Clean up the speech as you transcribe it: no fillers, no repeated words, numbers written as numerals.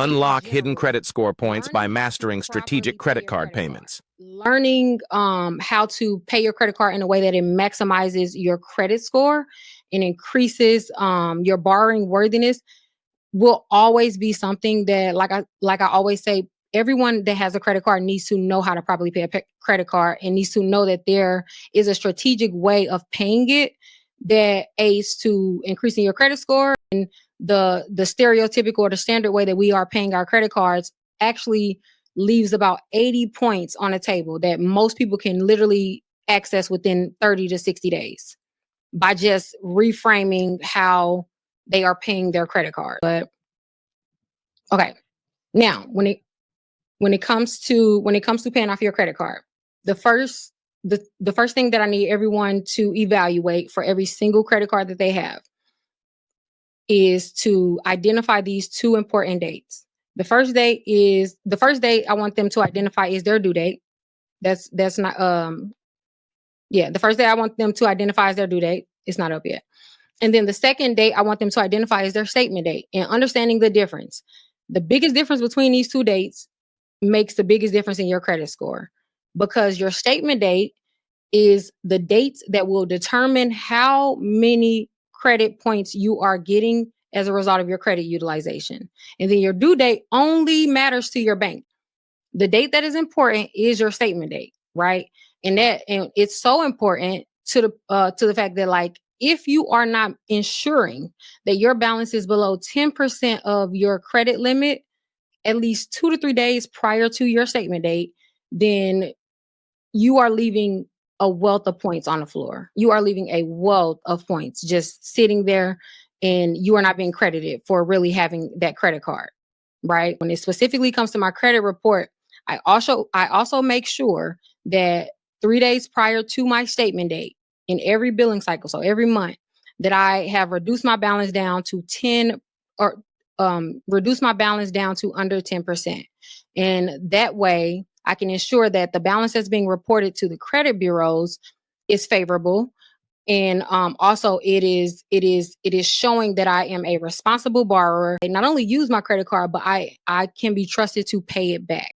Unlock hidden general, credit score points by learning how to mastering properly strategic pay credit your card credit card, payments. learning how to pay your credit card in a way that it maximizes your credit score and increases your borrowing worthiness will always be something that, like I always say, everyone that has a credit card needs to know how to properly pay a credit card and needs to know that there is a strategic way of paying it that aids to increasing your credit score. And the stereotypical or the standard way that we are paying our credit cards actually leaves about 80 points on a table that most people can literally access within 30 to 60 days by just reframing how they are paying their credit card. But okay, now when it comes to paying off your credit card, the first the first thing that I need everyone to evaluate for every single credit card that they have is to identify these two important dates. The first date I want them to identify is their due date. That's not yeah, the first day I want them to identify is their due date. It's not up yet. And then the second date I want them to identify is their statement date, and understanding the difference. The biggest difference between these two dates makes the biggest difference in your credit score, because your statement date is the dates that will determine how many credit points you are getting as a result of your credit utilization. And then your due date only matters to your bank. The date that is important is your statement date, right? And it's so important to the fact that, like, if you are not ensuring that your balance is below 10% of your credit limit at least 2 to 3 days prior to your statement date, then you are leaving a wealth of points on the floor. You are leaving a wealth of points just sitting there, and you are not being credited for really having that credit card, right? When it specifically comes to my credit report, I also make sure that 3 days prior to my statement date in every billing cycle, so every month, that I have reduced my balance down to 10 or reduce my balance down to under 10%. And that way I can ensure that the balance that's being reported to the credit bureaus is favorable. And also it is showing that I am a responsible borrower. I not only use my credit card, but I can be trusted to pay it back.